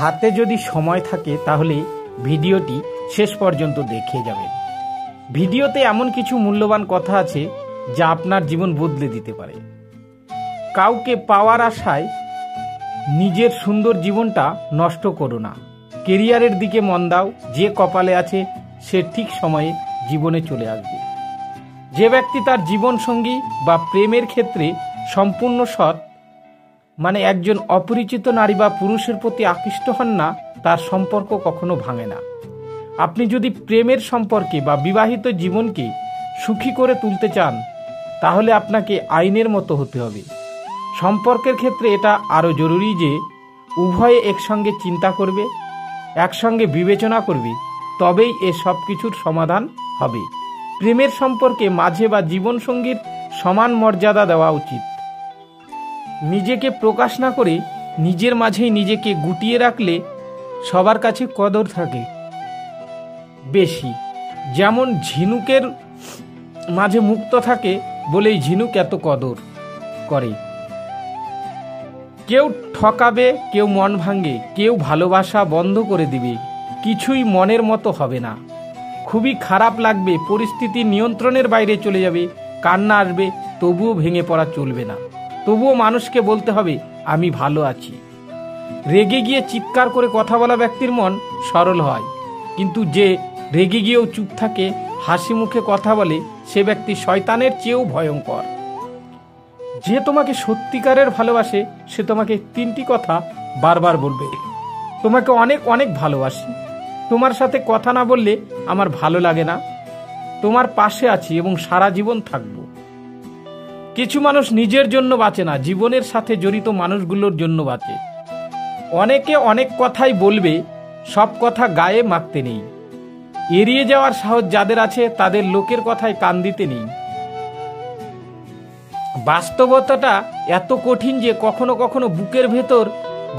হাতে যদি সময় থাকে তাহলে ভিডিওটি শেষ পর্যন্ত দেখে যাবেন। ভিডিওতে এমন কিছু মূল্যবান কথা আছে যা আপনার জীবন বদলে দিতে পারে। কাউকে পাওয়ার আশায় নিজের সুন্দর জীবনটা নষ্ট করো না। কেরিয়ারের দিকে মন দাও। যে কপালে আছে সে ঠিক সময়ে জীবনে চলে আসবে। যে ব্যক্তি তার জীবন সঙ্গী বা প্রেমের ক্ষেত্রে সম্পূর্ণ সৎ, মানে একজন অপরিচিত নারী বা পুরুষের প্রতি আকৃষ্ট হন না, তার সম্পর্ক কখনো ভাঙে না। আপনি যদি প্রেমের সম্পর্কে বা বিবাহিত জীবনকে সুখী করে তুলতে চান তাহলে আপনাকে আইনের মতো হতে হবে। সম্পর্কের ক্ষেত্রে এটা আরও জরুরি যে উভয়ে একসঙ্গে চিন্তা করবে, একসঙ্গে বিবেচনা করবে, তবেই এ সব কিছুর সমাধান হবে। প্রেমের সম্পর্কে মাঝে বা জীবনসঙ্গীর সমান মর্যাদা দেওয়া উচিত। নিজেকে প্রকাশ না করে নিজের মাঝেই নিজেকে গুটিয়ে রাখলে সবার কাছে কদর থাকে বেশি। যেমন ঝিনুকের মাঝে মুক্ত থাকে বলেই ঝিনুক এত কদর করে। কেউ ঠকাবে, কেউ মন ভাঙে, কেউ ভালোবাসা বন্ধ করে দিবে, কিছুই মনের মতো হবে না। খুবই খারাপ লাগবে, পরিস্থিতি নিয়ন্ত্রণের বাইরে চলে যাবে, কান্না আসবে, তবুও ভেঙে পড়া চলবে না। তবুও মানুষকে বলতে হবে আমি ভালো আছি। রেগে গিয়ে চিৎকার করে কথা বলা ব্যক্তির মন সরল হয়, কিন্তু যে রেগে গিয়েও চুপ থাকে, হাসি মুখে কথা বলে, সে ব্যক্তি শয়তানের চেয়েও ভয়ঙ্কর। যে তোমাকে সত্যিকারের ভালোবাসে সে তোমাকে তিনটি কথা বারবার বলবে, তোমাকে অনেক অনেক ভালোবাসি, তোমার সাথে কথা না বললে আমার ভালো লাগে না, তোমার পাশে আছি এবং সারা জীবন থাকব। কিছু মানুষ নিজের জন্য বাঁচে না, জীবনের সাথে জড়িত মানুষগুলোর জন্য বাঁচে। অনেকে অনেক কথাই বলবে, সব কথা গায়ে মাখতে নেই। এড়িয়ে যাওয়ার সাহস যাদের আছে তাদের লোকের কথায় কান দিতে নেই। বাস্তবতাটা এত কঠিন যে কখনো কখনো বুকের ভেতর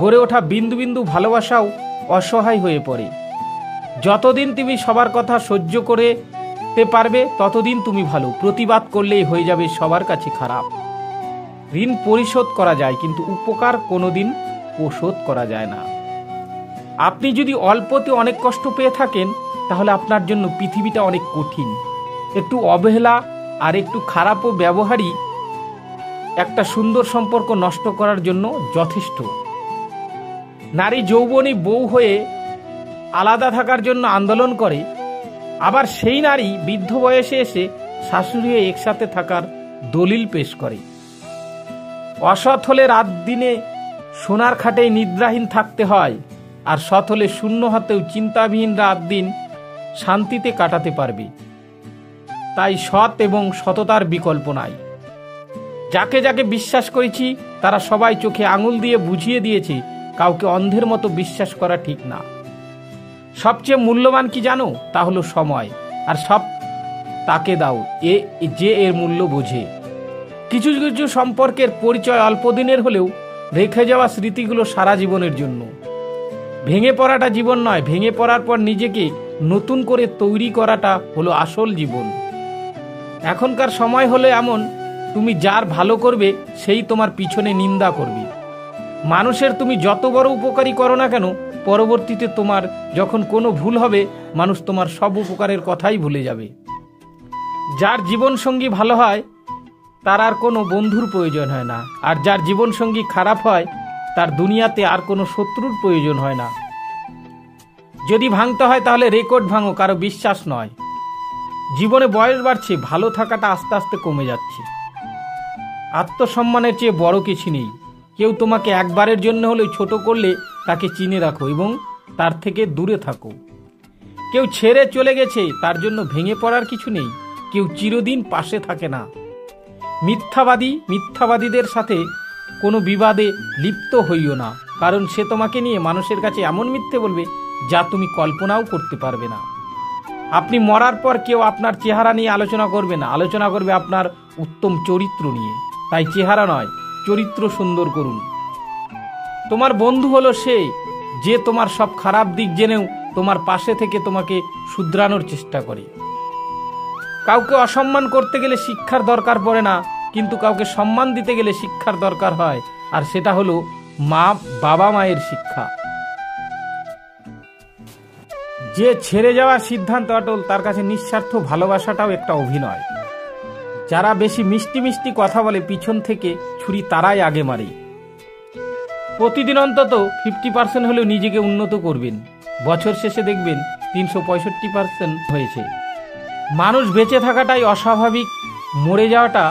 গড়ে ওঠা বিন্দু বিন্দু ভালোবাসাও অসহায় হয়ে পড়ে। যতদিন তুমি সবার কথা সহ্য করতে পারবে ততদিন তুমি ভালো। প্রতিবাদ করলেই হয়ে যাবে সবার কাছে খারাপ। ঋণ পরিশোধ করা যায়, কিন্তু উপকার কোনোদিন শোধ করা যায় না। আপনি যদি অল্পতে অনেক কষ্ট পেয়ে থাকেন তাহলে আপনার জন্য পৃথিবীটা অনেক কঠিন। একটু অবহেলা আর একটু খারাপও ব্যবহারই একটা সুন্দর সম্পর্ক নষ্ট করার জন্য যথেষ্ট। নারী যৌবনী বউ হয়ে আলাদা থাকার জন্য আন্দোলন করে, আবার সেই নারী বৃদ্ধ বয়সে এসে শাশুড়ি হয়ে একসাথে থাকার দলিল পেশ করে। অসৎ হলে রাত দিনে সোনার খাটে নিদ্রাহীন থাকতে হয়, আর সৎ হলে শূন্য হাতেও চিন্তাবিহীন রাত দিন শান্তিতে কাটাতে পারবে। তাই সৎ এবং সততার বিকল্প নাই। যাকে যাকে বিশ্বাস করেছি তারা সবাই চোখে আঙুল দিয়ে বুঝিয়ে দিয়েছে কাউকে অন্ধের মতো বিশ্বাস করা ঠিক না। সবচেয়ে মূল্যবান কি জানো? তা হলো সময়, আর সব তাকে দাও যে এর মূল্য বোঝে। কিছু কিছু সম্পর্কের পরিচয় অল্প দিনের হলেও রেখে যাওয়া স্মৃতিগুলো সারা জীবনের জন্য। ভেঙে পড়াটা জীবন নয়, ভেঙে পড়ার পর নিজেকে নতুন করে তৈরি করাটা হলো আসল জীবন। এখনকার সময় হলো এমন, তুমি যার ভালো করবে সেই তোমার পিছনে নিন্দা করবে। মানুষের তুমি যত বড় উপকারী করো না কেন, পরবর্তীতে তোমার যখন কোনো ভুল হবে মানুষ তোমার সব উপকারের কথাই ভুলে যাবে। যার জীবনসঙ্গী ভালো হয় তার আর কোনো বন্ধুর প্রয়োজন হয় না, আর যার জীবনসঙ্গী খারাপ হয় তার দুনিয়াতে আর কোনো শত্রুর প্রয়োজন হয় না। যদি ভাঙতে হয় তাহলে রেকর্ড ভাঙো, কারো বিশ্বাস নয়। জীবনে বয়স বাড়ছে, ভালো থাকাটা আস্তে আস্তে কমে যাচ্ছে। আত্মসম্মানের চেয়ে বড় কিছু নেই। কেউ তোমাকে একবারের জন্য হলেও ছোট করলে তাকে চিনে রাখো এবং তার থেকে দূরে থাকো। কেউ ছেড়ে চলে গেছে তার জন্য ভেঙে পড়ার কিছু নেই। কেউ চিরদিন পাশে থাকে না। মিথ্যাবাদীদের সাথে কোনো বিবাদে লিপ্ত হইও না, কারণ সে তোমাকে নিয়ে মানুষের কাছে এমন মিথ্যে বলবে যা তুমি কল্পনাও করতে পারবে না। আপনি মরার পর কেউ আপনার চেহারা নিয়ে আলোচনা করবে না, আলোচনা করবে আপনার উত্তম চরিত্র নিয়ে। তাই চেহারা নয়, চরিত্র সুন্দর করুন। তোমার বন্ধু হলো সে যে তোমার সব খারাপ দিক জেনেও তোমার পাশে থেকে তোমাকে শুধরানোর চেষ্টা করে। কাউকে অসম্মান করতে গেলে শিক্ষার দরকার পড়ে না, কিন্তু কাউকে সম্মান দিতে গেলে শিক্ষার দরকার হয়, আর সেটা হলো বাবা মায়ের শিক্ষা। যে ছেড়ে যাওয়ার সিদ্ধান্ত অটল, তার কাছে নিঃস্বার্থ ভালোবাসাটাও একটা অভিনয়। যারা বেশি মিষ্টি মিষ্টি কথা বলে পিছন থেকে ছুরি তারাই আগে মারে। প্রতিদিন অন্তত 50% হলেও নিজেকে উন্নত করবেন। বছর শেষে দেখবেন 365% হয়েছে। মানুষ বেঁচে থাকাটাই অস্বাভাবিক, মরে যাওয়াটা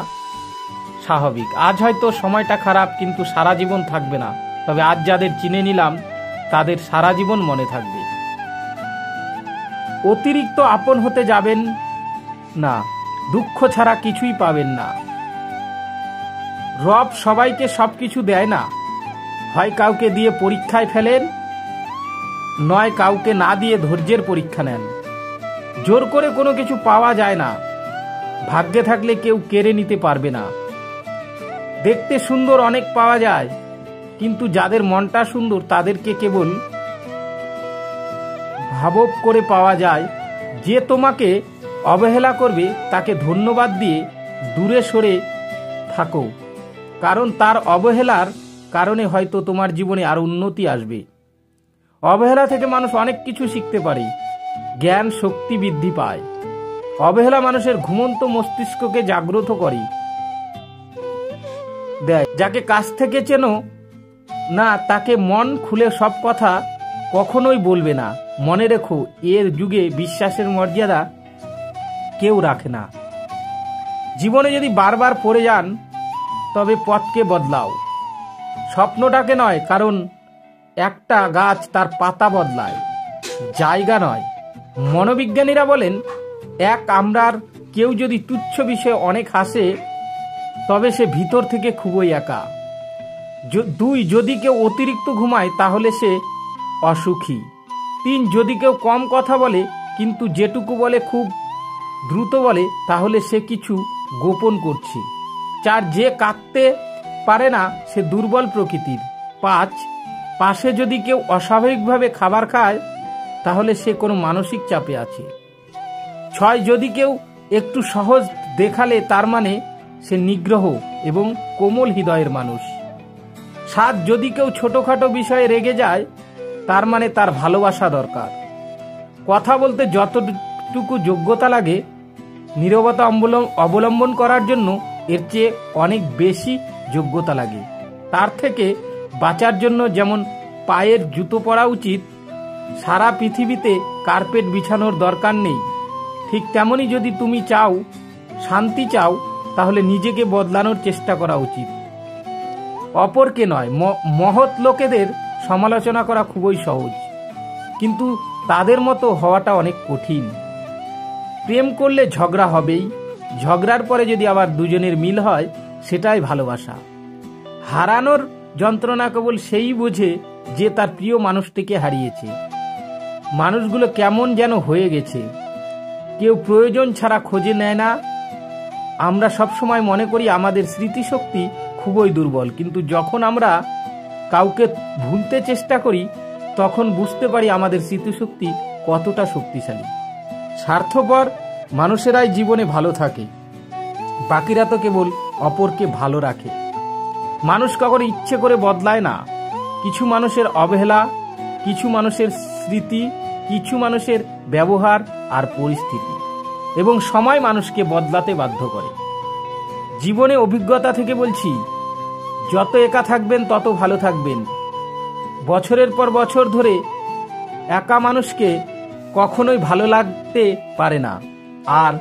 স্বাভাবিক। আজ হয়তো সময়টা খারাপ, কিন্তু সারা জীবন থাকবে না। তবে আজ যাদের চিনে নিলাম তাদের সারা জীবন মনে থাকবে। অতিরিক্ত আপন হতে যাবেন না, দুঃখ ছাড়া কিছুই পাবেন না। রব সবাইকে সবকিছু দেয় না, হয় কাউকে দিয়ে পরীক্ষায় ফেলেন, নয় কাউকে না দিয়ে ধৈর্যের পরীক্ষা নেন। জোর করে কোনো কিছু পাওয়া যায় না, ভাগ্যে থাকলে কেউ কেড়ে নিতে পারবে না। দেখতে সুন্দর অনেক পাওয়া যায়, কিন্তু যাদের মনটা সুন্দর তাদেরকে কেবল ভাবব করে পাওয়া যায়। যে তোমাকে অবহেলা করবে তাকে ধন্যবাদ দিয়ে দূরে সরে থাকো, কারণ তার অবহেলার কারণে হয়তো তোমার জীবনে আরো উন্নতি আসবে। অবহেলা থেকে মানুষ অনেক কিছু শিখতে পারে, জ্ঞান শক্তি বৃদ্ধি পায়। অবহেলা মানুষের ঘুমন্ত মস্তিষ্ককে জাগ্রত করে দেয়। যাকে কাছ থেকে চেনো না তাকে মন খুলে সব কথা কখনোই বলবে না। মনে রেখো, এর যুগে বিশ্বাসের মর্যাদা কেউ রাখে না। জীবনে যদি বারবার পড়ে যান তবে পথকে বদলাও, স্বপ্নটাকে নয়, কারণ একটা গাছ তার পাতা বদলায়, জায়গা নয়। মনোবিজ্ঞানীরা বলেন, এক আমরার কেউ যদি তুচ্ছ বিষয়ে অনেক হাসে তবে সে ভিতর থেকে খুবই একা। দুই, যদি কেউ অতিরিক্ত ঘুমায় তাহলে সে অসুখী। তিন, যদি কেউ কম কথা বলে কিন্তু যেটুকু বলে খুব দ্রুত বলে তাহলে সে কিছু গোপন করছে। চার, যে কাঁদতে পারে না সে দুর্বল প্রকৃতির। পাঁচ, পাশে যদি কেউ অস্বাভাবিকভাবে খাবার খায় তাহলে সে কোনো মানসিক চাপে আছে। ছয়, যদি কেউ একটু সহজ দেখালে তার মানে সে নিগ্রহ এবং কোমল হৃদয়ের মানুষ। সাত, যদি কেউ ছোটখাটো বিষয়ে রেগে যায় তার মানে তার ভালোবাসা দরকার। কথা বলতে যতটুকু যোগ্যতা লাগে, নীরবতা অবলম্বন করার জন্য এর চেয়ে অনেক বেশি যোগ্যতা লাগে। তার থেকে বাঁচার জন্য যেমন পায়ের জুতো পরা উচিত, সারা পৃথিবীতে কার্পেট বিছানোর দরকার নেই, ঠিক তেমনি যদি তুমি চাও শান্তি চাও তাহলে নিজেকে বদলানোর চেষ্টা করা উচিত, অপরকে নয়। মহৎ লোকেদের সমালোচনা করা খুবই সহজ, কিন্তু তাদের মতো হওয়াটা অনেক কঠিন। প্রেম করলে ঝগড়া হবেই, ঝগড়ার পরে যদি আবার দুজনের মিল হয় সেটাই ভালোবাসা। হারানোর যন্ত্রণা কেবল সেই বোঝে যে তার প্রিয় মানুষটিকে হারিয়েছে। মানুষগুলো কেমন যেন হয়ে গেছে, কেউ প্রয়োজন ছাড়া খোঁজে নেয় না। আমরা সবসময় মনে করি আমাদের স্মৃতিশক্তি খুবই দুর্বল, কিন্তু যখন আমরা কাউকে ভুলতে চেষ্টা করি তখন বুঝতে পারি আমাদের স্মৃতিশক্তি কতটা শক্তিশালী। স্বার্থপর মানুষেরাই জীবনে ভালো থাকে, বাকিরা তো কেবল অপরকে ভালো রাখে। মানুষ কখনো ইচ্ছে করে বদলায় না। কিছু মানুষের অবহেলা, কিছু মানুষের স্মৃতি, কিছু মানুষের ব্যবহার আর পরিস্থিতি এবং সময় মানুষকে বদলাতে বাধ্য করে। জীবনে অভিজ্ঞতা থেকে বলছি, যত একা থাকবেন তত ভালো থাকবেন। বছরের পর বছর ধরে একা মানুষকে কখনোই ভালো লাগতে পারে না, আর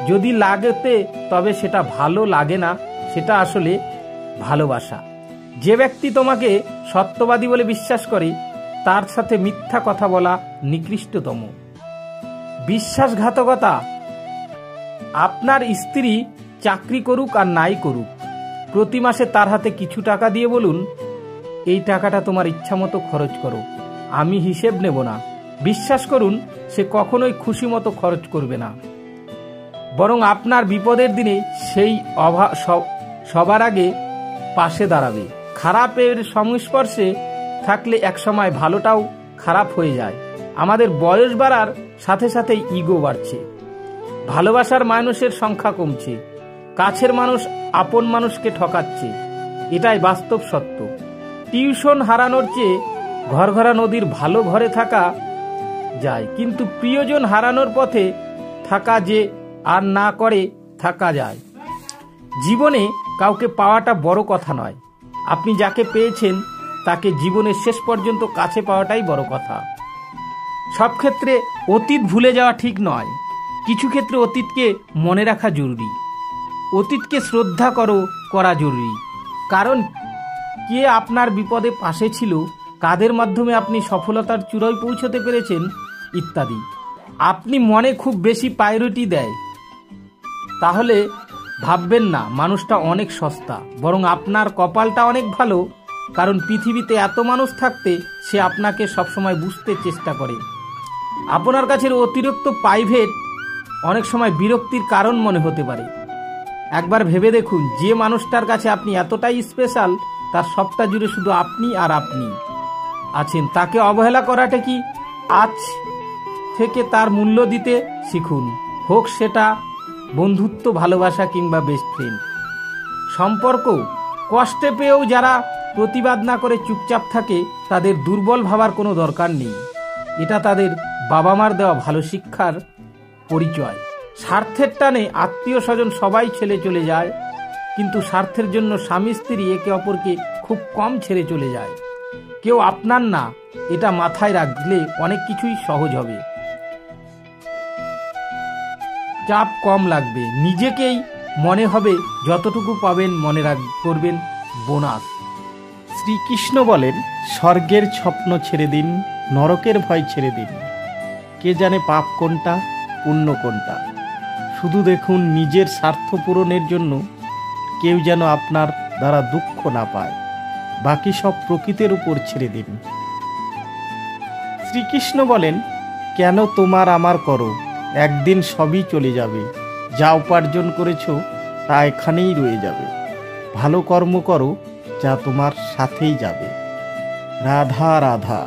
যদি লাগতে তবে সেটা ভালো লাগে না, সেটা আসলে ভালোবাসা। যে ব্যক্তি তোমাকে সত্যবাদী বলে বিশ্বাস করে তার সাথে মিথ্যা কথা বলা নিকৃষ্টতম। বিশ্বাসঘাতকতা। আপনার স্ত্রী চাকরি করুক আর নাই করুক, প্রতি মাসে তার হাতে কিছু টাকা দিয়ে বলুন, এই টাকাটা তোমার ইচ্ছা মতো খরচ করো, আমি হিসেব নেব না। বিশ্বাস করুন, সে কখনোই খুশি মতো খরচ করবে না, বরং আপনার বিপদের দিনে সেই সবার আগে পাশে দাঁড়াবে। খারাপের সংস্পর্শে থাকলে একসময় ভালোটাও খারাপ হয়ে যায়। আমাদের বয়স বাড়ার সাথে সাথে ইগো বাড়ছে, ভালোবাসার মানুষের সংখ্যা কমছে, কাছের মানুষ আপন মানুষকে ঠকাচ্ছে, এটাই বাস্তব সত্য। টিউশন হারানোর চেয়ে ঘরঘরা নদীর ভালো ঘরে থাকা যায়, কিন্তু প্রিয়জন হারানোর পথে থাকা যে আর না করে থাকা যায়। জীবনে কাউকে পাওয়াটা বড় কথা নয়, আপনি যাকে পেয়েছেন তাকে জীবনের শেষ পর্যন্ত কাছে পাওয়াটাই বড় কথা। সব ক্ষেত্রে অতীত ভুলে যাওয়া ঠিক নয়, কিছু ক্ষেত্রে অতীতকে মনে রাখা জরুরি। অতীতকে শ্রদ্ধা করা জরুরি, কারণ কে আপনার বিপদে পাশে ছিল, কাদের মাধ্যমে আপনি সফলতার চূড়ায় পৌঁছতে পেরেছেন ইত্যাদি। আপনি মনে খুব বেশি প্রায়োরিটি দেয়, তাহলে ভাববেন না মানুষটা অনেক সস্তা, বরং আপনার কপালটা অনেক ভালো, কারণ পৃথিবীতে এত মানুষ থাকতে সে আপনাকে সবসময় বুঝতে চেষ্টা করে। আপনার কাছে অতিরিক্ত প্রাইভেট অনেক সময় বিরক্তির কারণ মনে হতে পারে। একবার ভেবে দেখুন, যে মানুষটার কাছে আপনি এতটাই স্পেশাল, তার সবটা জুড়ে শুধু আপনি আর আপনি আছেন, তাকে অবহেলা করাটা কি? আজ থেকে তার মূল্য দিতে শিখুন, হোক সেটা বন্ধুত্ব, ভালোবাসা কিংবা বেস্ট ফ্রেন্ড সম্পর্ক। কষ্টে পেয়েও যারা প্রতিবাদ না করে চুপচাপ থাকে, তাদের দুর্বল ভাবার কোনো দরকার নেই। এটা তাদের বাবা মার দেওয়া ভালো শিক্ষার পরিচয়। স্বার্থের টানে আত্মীয় স্বজন সবাই ছেড়ে চলে যায়, কিন্তু স্বার্থের জন্য স্বামী স্ত্রী একে অপরকে খুব কম ছেড়ে চলে যায়। কেউ আপনার না, এটা মাথায় রাখলে অনেক কিছুই সহজ হবে, চাপ কম লাগবে, নিজেকেই মনে হবে যতটুকু পাবেন মনে করবেন বোনাস। শ্রীকৃষ্ণ বলেন, স্বর্গের স্বপ্ন ছেড়ে দিন, নরকের ভয় ছেড়ে দিন। কে জানে পাপ কোনটা, পুণ্য কোনটা। শুধু দেখুন নিজের স্বার্থ পূরণের জন্য কেউ যেন আপনার দ্বারা দুঃখ না পায়, বাকি সব প্রকৃতির উপর ছেড়ে দিন। শ্রীকৃষ্ণ বলেন, কেন তোমার আমার করো, একদিন সবই চলে যাবে, যা উপার্জন করেছ তা এখানেই রয়ে যাবে। ভালো কর্ম করো, যা তোমার সাথেই যাবে। রাধা রাধা।